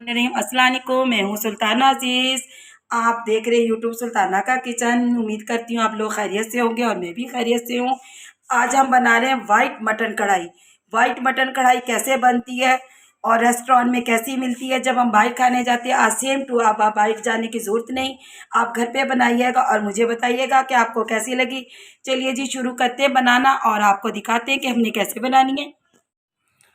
अस्सलाम वालेकुम, मैं हूँ सुल्ताना अज़ीज़। आप देख रहे हैं यूट्यूब सुल्ताना का किचन। उम्मीद करती हूँ आप लोग खैरियत से होंगे और मैं भी खैरियत से हूँ। आज हम बना रहे हैं वाइट मटन कढ़ाई। वाइट मटन कढ़ाई कैसे बनती है और रेस्टोरेंट में कैसी मिलती है जब हम बाहर खाने जाते हैं, आज सेम टू आप बाहर जाने की ज़रूरत नहीं, आप घर पे बनाइएगा और मुझे बताइएगा कि आपको कैसी लगी। चलिए जी शुरू करते हैं बनाना और आपको दिखाते हैं कि हमने कैसे बनानी है।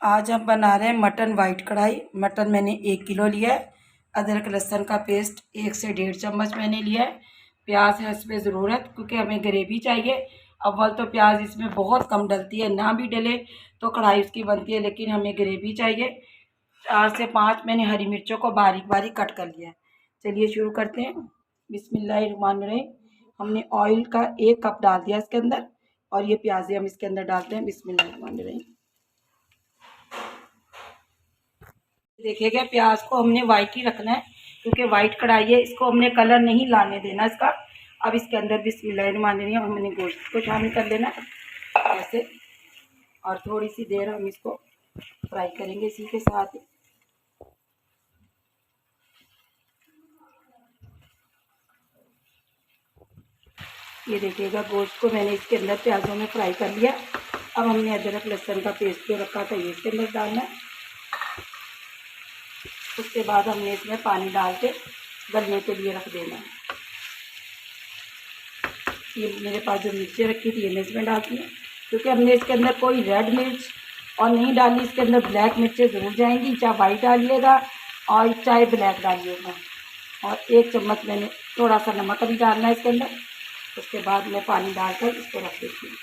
आज हम बना रहे हैं मटन वाइट कढ़ाई। मटन मैंने 1 किलो लिया है। अदरक लहसुन का पेस्ट 1 से 1.5 चम्मच मैंने लिया है। प्याज है इसमें ज़रूरत, क्योंकि हमें ग्रेवी चाहिए। अव्वल तो प्याज इसमें बहुत कम डलती है, ना भी डले तो कढ़ाई उसकी बनती है, लेकिन हमें ग्रेवी चाहिए। 4 से 5 मैंने हरी मिर्चों को बारीक बारीक कट कर लिया है। चलिए शुरू करते हैं। बिस्मिल्लाहिर्रहमानिर्रहीम। हमने ऑयल का 1 कप डाल दिया इसके अंदर और ये प्याज़ें हम इसके अंदर डालते हैं। बिस्मिल्लाहिर्रहमानिर्रहीम। देखिएगा प्याज को हमने वाइट ही रखना है, क्योंकि वाइट कढ़ाई है, इसको हमने कलर नहीं लाने देना इसका। अब इसके अंदर बिस्मिल्लाहिर्रहमानिर्रहीम हमने गोश्त को शामिल कर लेना ऐसे, और थोड़ी सी देर हम इसको फ्राई करेंगे इसी के साथ। ये देखिएगा गोश्त को मैंने इसके अंदर प्याज़ों में फ्राई कर लिया। अब हमने अदरक लहसुन का पेस्ट जो रखा था ये इसके अंदर डालना है। उसके बाद हमने इसमें पानी डाल के गलने के लिए रख देना है। ये मेरे पास जो मिर्चें रखी थी ये मैं इसमें डालती हूँ, क्योंकि हमने इसके अंदर कोई रेड मिर्च और नहीं डाली, इसके अंदर ब्लैक मिर्चें ज़रूर जाएंगी, चाहे वाइट डालिएगा और चाहे ब्लैक डालिएगा। और 1 चम्मच मैंने थोड़ा सा नमक भी डालना है इसके अंदर। उसके बाद मैं पानी डालकर इसको रख देती हूँ।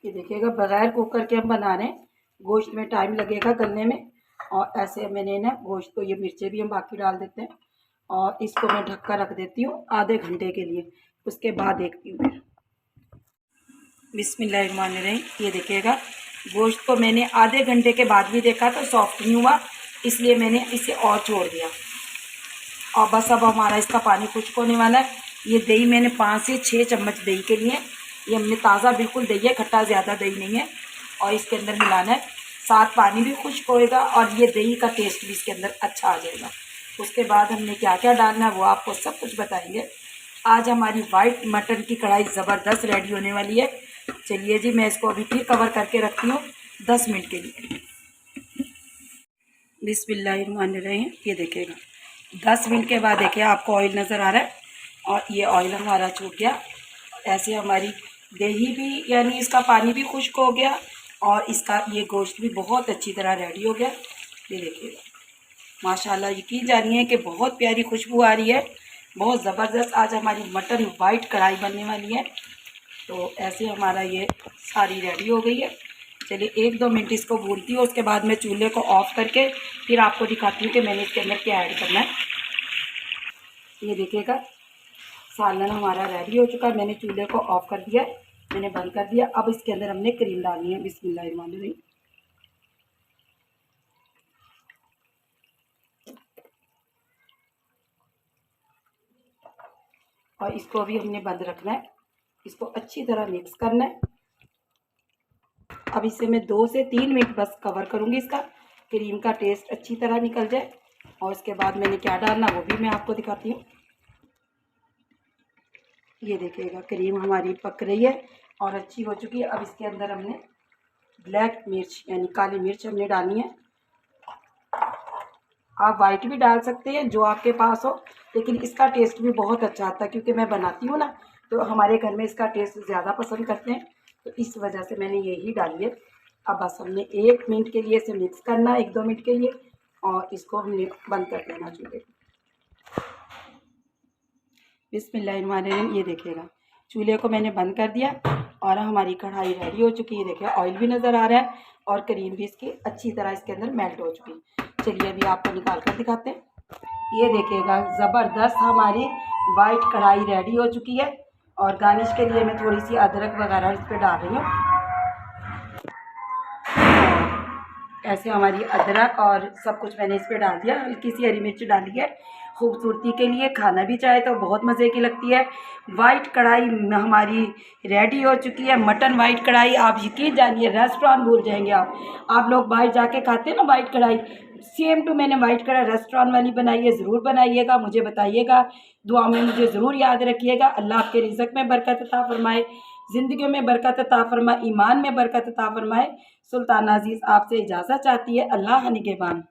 ये देखिएगा बगैर कुकर के हम बना रहे हैं, गोश्त में टाइम लगेगा गलने में। और ऐसे मैंने ना गोश्त को, ये मिर्चें भी हम बाकी डाल देते हैं और इसको मैं ढक कर रख देती हूँ आधे घंटे के लिए। उसके बाद देखती हूँ फिर। बिस्मिल्लाहिर्रहमानिर्रहीम। ये देखिएगा गोश्त को मैंने आधे घंटे के बाद भी देखा तो सॉफ्ट नहीं हुआ, इसलिए मैंने इसे और छोड़ दिया। और बस अब हमारा इसका पानी खुश्क होने वाला है। ये दही मैंने 5 से 6 चम्मच दही के लिए, ये हमने ताज़ा बिल्कुल दही है, खट्टा ज़्यादा दही नहीं है, और इसके अंदर मिलाना है। साथ पानी भी खुश्क होएगा और ये दही का टेस्ट भी इसके अंदर अच्छा आ जाएगा। उसके बाद हमने क्या क्या डालना है वो आपको सब कुछ बताएंगे। आज हमारी वाइट मटन की कढ़ाई ज़बरदस्त रेडी होने वाली है। चलिए जी मैं इसको अभी फिर कवर करके रखती हूँ 10 मिनट के लिए। बिस्मिल्लाहिर्रहमानिर्रहीम। ये देखिएगा 10 मिनट के बाद देखिए आपको ऑयल नज़र आ रहा है और ये ऑयल हमारा छूट गया। ऐसे हमारी दही भी, यानी इसका पानी भी खुश्क हो गया और इसका ये गोश्त भी बहुत अच्छी तरह रेडी हो गया। ये देखिएगा माशाल्लाह, यकीन जानिए कि बहुत प्यारी खुशबू आ रही है, बहुत ज़बरदस्त। आज हमारी मटन वाइट कढ़ाई बनने वाली है। तो ऐसे हमारा ये सारी रेडी हो गई है। चलिए 1-2 मिनट इसको भूनती हूँ, उसके बाद मैं चूल्हे को ऑफ़ करके फिर आपको दिखाती हूँ कि मैंने इसके अंदर क्या ऐड करना है। ये देखिएगा सालन हमारा रेडी हो चुका है। मैंने चूल्हे को ऑफ़ कर दिया, मैंने बंद कर दिया। अब इसके अंदर हमने क्रीम डालनी है। बिस्मिल्लाहिर्रहमानिर्रहीम। और इसको अभी हमने बंद रखना है, इसको अच्छी तरह मिक्स करना है। अब इसे मैं 2 से 3 मिनट बस कवर करूँगी, इसका क्रीम का टेस्ट अच्छी तरह निकल जाए। और उसके बाद मैंने क्या डालना वो भी मैं आपको दिखाती हूँ। ये देखिएगा क्रीम हमारी पक रही है और अच्छी हो चुकी है। अब इसके अंदर हमने ब्लैक मिर्च यानी काली मिर्च हमने डालनी है। आप वाइट भी डाल सकते हैं जो आपके पास हो, लेकिन इसका टेस्ट भी बहुत अच्छा आता है, क्योंकि मैं बनाती हूँ ना तो हमारे घर में इसका टेस्ट ज़्यादा पसंद करते हैं, तो इस वजह से मैंने यही डाली है। अब बस हमने 1 मिनट के लिए इसे मिक्स करना है, 1-2 मिनट के लिए, और इसको हमने बंद कर देना चूल्हे। बिस्मिल्लाहिर्रहमानिर्रहीम। ये देखिएगा चूल्हे को मैंने बंद कर दिया और हमारी कढ़ाई रेडी हो चुकी है। देखिए ऑयल भी नज़र आ रहा है और क्रीम भी इसकी अच्छी तरह इसके अंदर मेल्ट हो चुकी है। चलिए अभी आपको निकाल कर दिखाते हैं। ये देखिएगा ज़बरदस्त हमारी वाइट कढ़ाई रेडी हो चुकी है। और गार्निश के लिए मैं थोड़ी सी अदरक वगैरह इस पर डाल रही हूँ। ऐसे हमारी अदरक और सब कुछ मैंने इस पे डाल दिया, हल्की सी हरी मिर्च डाली है खूबसूरती के लिए, खाना भी चाहे तो बहुत मज़े की लगती है। वाइट कढ़ाई हमारी रेडी हो चुकी है, मटन वाइट कढ़ाई। आप यकीन जानिए रेस्टोरेंट भूल जाएंगे आप लोग बाहर जाके खाते हैं ना वाइट कढ़ाई, सेम टू मैंने वाइट कढ़ाई रेस्टोरेंट वाली बनाई है। ज़रूर बनाइएगा, मुझे बताइएगा, दुआ में मुझे ज़रूर याद रखिएगा। अल्लाह आपके रिज़्क़ में बरकत अता फरमाए, ज़िंदगी में बरकत अता फरमाए, ईमान में बरकत अता फरमाए। सुल्ताना अज़ीज़ आपसे इजाज़त चाहती है। अल्लाह निगहबान।